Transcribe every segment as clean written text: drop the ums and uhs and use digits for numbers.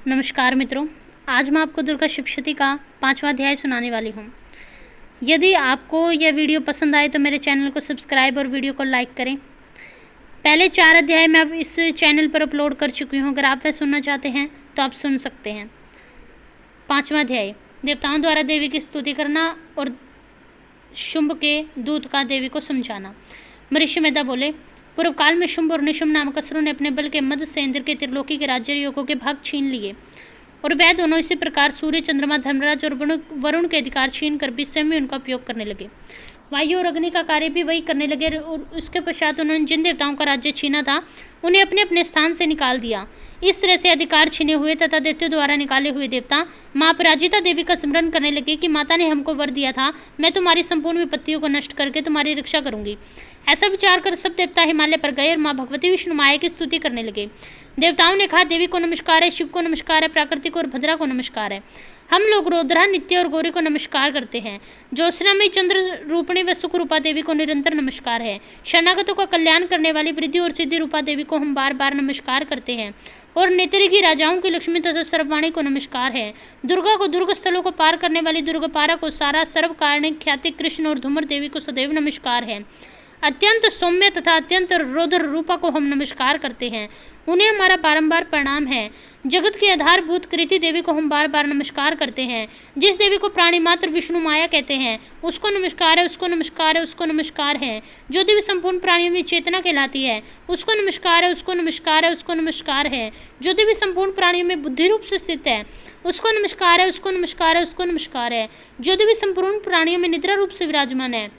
नमस्कार मित्रों, आज मैं आपको दुर्गा सप्तशती का 5वां अध्याय सुनाने वाली हूँ। यदि आपको यह वीडियो पसंद आए तो मेरे चैनल को सब्सक्राइब और वीडियो को लाइक करें। पहले 4 अध्याय मैं अब इस चैनल पर अपलोड कर चुकी हूँ। अगर आप वह सुनना चाहते हैं तो आप सुन सकते हैं। 5वां अध्याय, देवताओं द्वारा देवी की स्तुति करना और शुंभ के दूत का देवी को समझाना। महर्षि मेधा बोले, पूर्व काल में शुंभ और निशुंभ नामक असुरों ने अपने बल के मद से इंद्र के त्रिलोकी के राज्य योगों के भाग छीन लिए और वह दोनों इसी प्रकार सूर्य, चंद्रमा, धर्मराज और वरुण के अधिकार छीन कर भी स्वयं उनका उपयोग करने लगे। वायु और अग्नि का कार्य भी वही करने लगे और उसके पश्चात उन्होंने जिन देवताओं का राज्य छीना था उन्हें अपने अपने स्थान से निकाल दिया। इस तरह से अधिकार छीने हुए तथा दैत्यों द्वारा निकाले हुए देवता माँ अपराजिता देवी का स्मरण करने लगे कि माता ने हमको वर दिया था, मैं तुम्हारी संपूर्ण विपत्तियों को नष्ट करके तुम्हारी रक्षा करूंगी। ऐसा विचार कर सब देवता हिमालय पर गए और माँ भगवती विष्णु माया की स्तुति करने लगे। देवताओं ने कहा, देवी को नमस्कार है, शिव को नमस्कार है, प्राकृतिक और भद्रा को नमस्कार है। हम लोग रौद्रा, नित्य और गौरी को नमस्कार करते हैं। ज्योत्सना में चंद्र रूपिणी व सुख रूपा देवी को निरंतर नमस्कार है। शरणागतों का कल्याण करने वाली वृद्धि और सिद्धि रूपा देवी को हम बार बार नमस्कार करते हैं। और नेत्री की राजाओं की लक्ष्मी तथा सर्ववाणी को नमस्कार है। दुर्गा को दुर्ग स्थलों को पार करने वाली दुर्गपारा को सारा सर्वकारण ख्याति कृष्ण और धूमर देवी को सदैव नमस्कार है। अत्यंत सौम्य तथा अत्यंत रौद्र रूपा को हम नमस्कार करते हैं, उन्हें हमारा बारंबार प्रणाम है। जगत की आधारभूत कृति देवी को हम बार बार नमस्कार करते हैं। जिस देवी को प्राणी मात्र विष्णु माया कहते हैं उसको नमस्कार है, उसको नमस्कार है, उसको नमस्कार है। जो देवी संपूर्ण प्राणियों में चेतना कहलाती है उसको नमस्कार है, उसको नमस्कार है, उसको नमस्कार है। जो देवी संपूर्ण प्राणियों में बुद्धि रूप से स्थित है उसको नमस्कार है, उसको नमस्कार है, उसको नमस्कार है। जो देवी संपूर्ण प्राणियों में निद्रा रूप से विराजमान है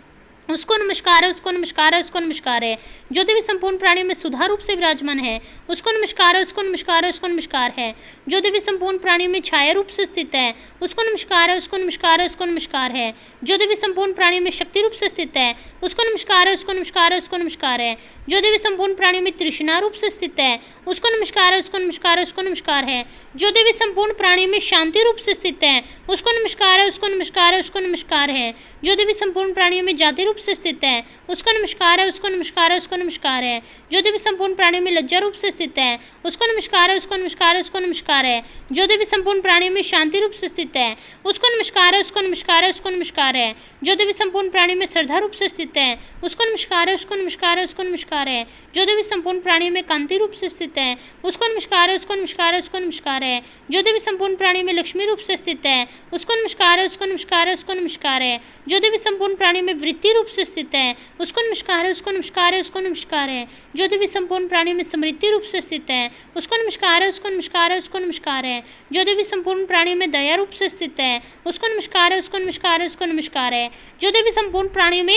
उसको नमस्कार है, उसको नमस्कार है, उसको नमस्कार है। जो देवी संपूर्ण प्राणियों में सुधा रूप से विराजमान है उसको नमस्कार है, उसको नमस्कार है, उसको नमस्कार है। जो देवी संपूर्ण प्राणियों में छाया रूप से स्थित है उसको नमस्कार है, उसको नमस्कार है, उसको नमस्कार है। जो देवी संपूर्ण प्राणियों में शक्ति रूप से स्थित है उसको नमस्कार है, उसको नमस्कार है, उसको नमस्कार है। जो देवी संपूर्ण प्राणियों में तृष्णा रूप से स्थित है उसको नमस्कार है, उसको नमस्कार है, उसको नमस्कार है। जो देवी संपूर्ण प्राणियों में शांति रूप से स्थित है उसको नमस्कार है, उसको नमस्कार है, उसको नमस्कार है। जो देवी संपूर्ण प्राणियों में जाति रूप से स्थित है उसको नमस्कार है, उसको नमस्कार है, उसको नमस्कार है। जो देवी संपूर्ण प्राणियों में लज्जा रूप से स्थित है उसको नमस्कार है, उसको नमस्कार है, उसको नमस्कार है। जो देवी संपूर्ण प्राणियों में शांति रूप से स्थित है उसको नमस्कार है, उसको नमस्कार है, उसको नमस्कार है। जो देवी संपूर्ण प्राणियों में श्रद्धा रूप से स्थित है उसको नमस्कार है, उसको नमस्कार है, उसको नमस्कार है। जो देवी संपूर्ण प्राणियों में कांति रूप से स्थित है उसको नमस्कार है, उसको नमस्कार है, उसको नमस्कार है। जो देवी संपूर्ण प्राणियों में लक्ष्मी रूप से स्थित है उसको नमस्कार है, उसको नमस्कार है, उसको नमस्कार है। जो देवी संपूर्ण प्राणियों में वृत्ति रूप से स्थित है उसको नमस्कार है, उसको नमस्कार है, उसको नमस्कार है। जो देवी संपूर्ण प्राणियों में समृद्धि रूप से स्थित है उसको नमस्कार है, उसको नमस्कार है, उसको नमस्कार है। जो देवी संपूर्ण प्राणियों में दया रूप से स्थित है उसको नमस्कार है, उसको नमस्कार है, उसको नमस्कार है। जो देवी संपूर्ण प्राणियों में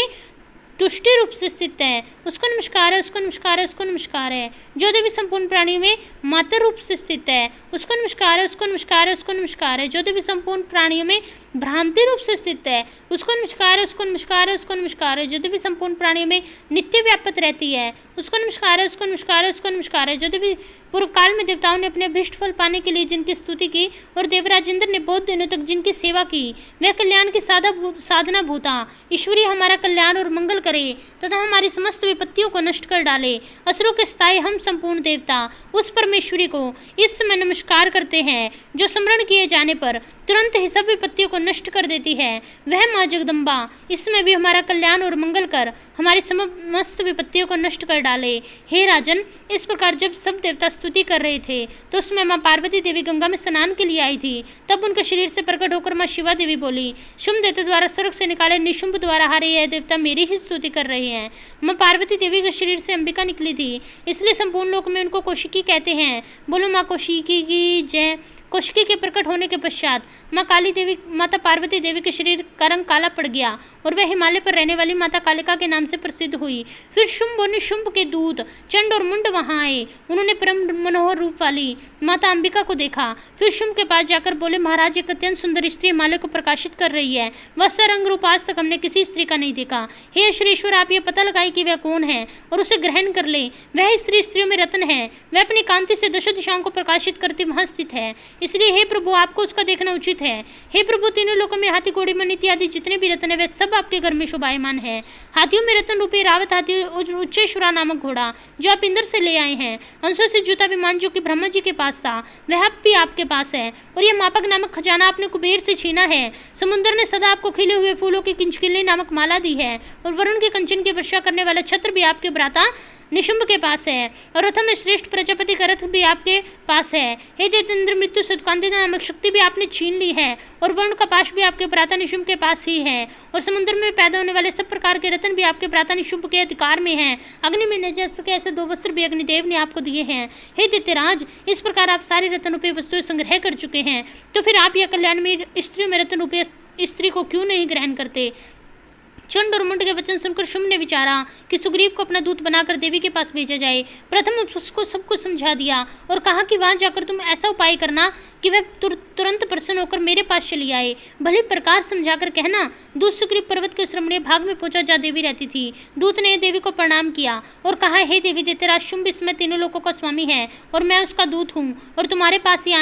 तुष्टि रूप से स्थित है उसको नमस्कार है, उसको नमस्कार है, उसको नमस्कार है। जो देवी संपूर्ण प्राणियों में मातर रूप से स्थित है उसको नमस्कार है, उसको नमस्कार है, उसको नमस्कार है। जो देवी संपूर्ण प्राणियों में भ्रांति रूप से स्थित है उसको नमस्कार है, उसको नमस्कार है, उसको नमस्कार है। जो देवी संपूर्ण प्राणियों में नित्य व्यापक रहती है उसको नमस्कार है, उसको नमस्कार है, उसको नमस्कार है। जो देवी पूर्व काल में देवताओं ने अपने अभीष्ट फल पाने के लिए जिनकी स्तुति की और देवराज इंद्र ने बहुत दिनों तक जिनकी सेवा की वह कल्याण की साधना भूता ईश्वरी हमारा कल्याण और मंगल करे तथा हमारी समस्त विपत्तियों को नष्ट कर डाले। असुरों के स्थायी हम संपूर्ण देवता उस परमेश्वरी को इस समय नमस्कार करते हैं जो स्मरण किए जाने पर तुरंत ही सब विपत्तियों को नष्ट कर देती है। वह माँ जगदम्बा इसमें भी हमारा कल्याण और मंगल कर हमारी समस्त विपत्तियों को नष्ट कर डाले। हे राजन, इस प्रकार जब सब देवता स्तुति कर रहे थे तो उसमें माँ पार्वती देवी गंगा में स्नान के लिए आई थी। तब उनके शरीर से प्रकट होकर माँ शिवा देवी बोली, शुंभ देवता द्वारा स्वर्ग से निकाले निशुंभ द्वारा हारे यह देवता मेरी ही स्तुति कर रहे हैं। माँ पार्वती देवी के शरीर से अंबिका निकली थी, इसलिए संपूर्ण लोक में उनको कौशिकी कहते हैं। बोलो माँ कौशिकी की जय। कौशिकी के प्रकट होने के पश्चात माता पार्वती देवी के शरीर का रंग काला पड़ गया और वह हिमालय पर रहने वाली माता कालिका के नाम से प्रसिद्ध हुई। फिर शुंभ और निशुंभ के दूत चंड और मुंड वहां आए। उन्होंने परम मनोहर रूप वाली माता अंबिका को देखा। फिर शुंभ के पास जाकर बोले, महाराज, एक अत्यंत सुंदर स्त्री हिमालय को प्रकाशित कर रही है। वह सरंग रूप आज तक हमने किसी स्त्री का नहीं देखा। हे श्रीश्वर, आप ये पता लगाए कि वह कौन है और उसे ग्रहण कर ले। वह स्त्री स्त्रियों में रत्न है। वह अपनी कांति से दशों दिशाओं को प्रकाशित करती वहां स्थित है। इसलिए हे प्रभु आपको उसका देखना उचित है। हे प्रभु तीनों लोकों में हाथी, घोड़ी, मन इत्यादि जितने भी रत्न है वे सब आपके घर में शोभायमान है। हाथियों में रत्न रूपी रावत हाथी और उच्चेश्वरा नामक घोड़ा जो आप इंद्र से ले आए हैं। अंशों से जूता विमान जो कि ब्रह्मा जी के पास था वह भी आपके पास है। और यह मापक नामक खजाना आपने कुबेर से छीना है। समुद्र ने सदा आपको खिले हुए फूलों की किंचकिली नामक माला दी है। और वरुण के कंचन की वर्षा करने वाला छत्र भी आपके भ्राता निशुंभ के पास है। और रथों में श्रेष्ठ प्रजापति का रथ भी आपके पास है। हे दैत्येंद्र, मृत्यु सुदकांतिता नामक शक्ति भी आपने छीन ली है। और वरुण का पाश भी आपके भ्राता निशुंभ के पास ही है। और समुद्र में पैदा होने वाले सब प्रकार के रत्न भी आपके भ्राता निशुंभ के अधिकार में हैं। अग्नि में न जल सके ऐसे 2 वस्त्र भी अग्निदेव ने आपको दिए हैं। हे दैत्यराज, इस प्रकार आप सारी रत्न रूपी वस्तुएं संग्रह कर चुके हैं, तो फिर आप यह कल्याण में स्त्रियों में रत्न रूपी स्त्री को क्यों नहीं ग्रहण करते। चंड और मुंड के वचन सुनकर शुंभ ने विचारा कि सुग्रीव को अपना दूत बनाकर देवी के पास भेजा जाए। प्रथम उसको सब कुछ समझा दिया और कहा कि वहां जाकर तुम ऐसा उपाय करना कि वह तुरंत प्रसन्न होकर मेरे पास चली आए। भले प्रकार समझाकर कहना। दूत सुग्रीव पर्वत के श्रमणीय भाग में पहुंचा जहाँ देवी रहती थी। दूत ने देवी को प्रणाम किया और कहा, हे देवी, दैत्यराज शुंभ इस समय तीनों लोकों का स्वामी है और मैं उसका दूत हूँ और तुम्हारे पास ही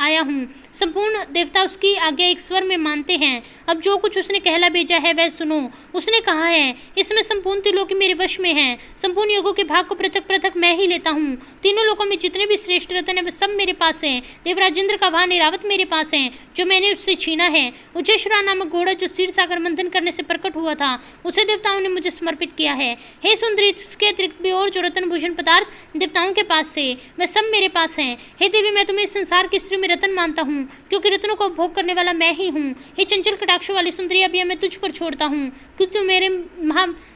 आया हूँ। संपूर्ण देवता उसकी आज्ञा एक स्वर में मानते हैं। अब जो कुछ उसने कहला भेजा है वह सुनो। उसने कहा है, इसमें संपूर्ण त्रिलोकी मेरे वश में हैं। संपूर्ण योगों के भाग को पृथक पृथक मैं ही लेता हूँ। तीनों लोकों में जितने भी श्रेष्ठ रत्न है वे सब मेरे पास हैं। देवराजेंद्र का वाहन ऐरावत मेरे पास है जो मैंने उससे छीना है। उच्चेश्वरा नामक घोड़ा जो क्षीर सागर मंथन करने से प्रकट हुआ था उसे देवताओं ने मुझे समर्पित किया है। हे सुंदरी, इसके अतिरिक्त भी और जो रत्न भूषण पदार्थ देवताओं के पास थे वे सब मेरे पास हैं। हे देवी, मैं तुम्हें इस संसार की स्त्री में रत्न मानता हूँ क्योंकि रत्नों को भोग करने वाला मैं ही हूँ। हे चंचल कटाक्षों वाली सुंदरी, अब यह मैं तुझ पर छोड़ता हूँ क्योंकि तू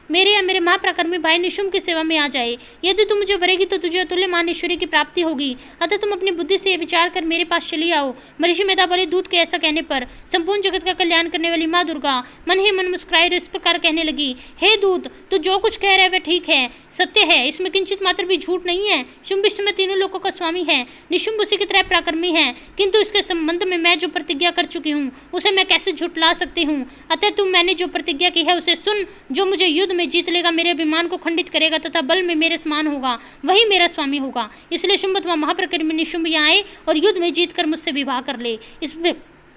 मेरे या मेरे महापराक्रमी भाई निशुंभ की सेवा में आ जाए। यदि तू मुझे वरेगी तो तुझे अतुल्य मान ईश्वरी की प्राप्ति होगी। अतः तुम अपनी बुद्धि से यह विचार कर मेरे पास चली आओ। महर्षि मेधा बोले, दूत के ऐसा कहने पर संपूर्ण जगत का कल्याण करने वाली माँ दुर्गा मन ही मन मुस्कुराई और इस प्रकार कहने लगी, हे दूत, तू जो कुछ कह रहा है वह ठीक है, सत्य है, इसमें किंचित मात्र भी झूठ नहीं है। शुंभ इस समय तीनों लोकों का स्वामी है। निशुंभ उसी की तरह पराक्रमी है, किंतु इसके संबंध में मैं जो प्रतिज्ञा कर चुकी हूँ उसे मैं कैसे झुटला सकती हूँ। अतः तुम मैंने जो प्रतिज्ञा की है उसे सुन। जो मुझे युद्ध में जीत लेगा, मेरे अभिमान को खंडित करेगा तथा बल में मेरे समान होगा, वही मेरा स्वामी होगा। इसलिए शुंभ अथवा महापराक्रमी निशुंभ यहाँ आए और युद्ध में जीतकर मुझसे विवाह कर ले।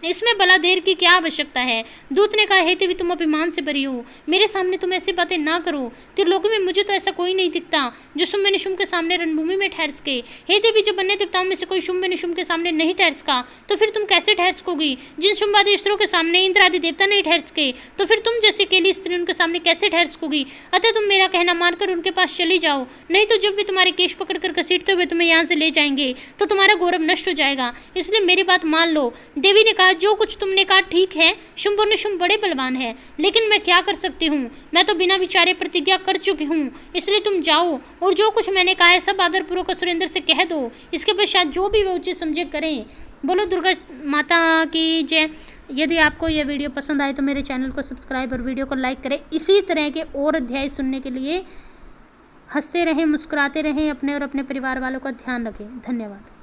इसमें भला देर की क्या आवश्यकता है। दूत ने कहा, हे देवी, तुम अभिमान से भरी हो, मेरे सामने तुम ऐसी बातें ना करो। त्रिलोकी में मुझे तो ऐसा कोई नहीं दिखता जो शुंभ निशुंभ के सामने रणभूमि में ठहर सके। हे देवी, जब अन्य देवताओं में से कोई शुंभ निशुंभ के सामने नहीं ठहर सका तो फिर तुम कैसे ठहर सकोगी। जिन शुंभ आदि स्त्रियों के सामने इंद्र आदि देवता नहीं ठहर सके तो फिर तुम जैसे अकेली स्त्री उनके सामने कैसे ठहर सकोगी। अतः तुम मेरा कहना मानकर उनके पास चली जाओ, नहीं तो जब भी तुम्हारे केश पकड़कर घसीटते हुए तुम्हें यहाँ से ले जाएंगे तो तुम्हारा गौरव नष्ट हो जाएगा। इसलिए मेरी बात मान लो। देवी ने कहा, जो कुछ तुमने कहा ठीक है। शुंभ और निशुंभ बड़े बलवान है, लेकिन मैं क्या कर सकती हूँ। मैं तो बिना विचारे प्रतिज्ञा कर चुकी हूँ, इसलिए तुम जाओ और जो कुछ मैंने कहा है सब आदरपूर्वक सुरेंद्र से कह दो। इसके पश्चात जो भी वे उचित समझे करें। बोलो दुर्गा माता की जय। यदि आपको यह वीडियो पसंद आए तो मेरे चैनल को सब्सक्राइब और वीडियो को लाइक करें। इसी तरह के और अध्याय सुनने के लिए हंसते रहें, मुस्कुराते रहें, अपने और अपने परिवार वालों का ध्यान रखें। धन्यवाद।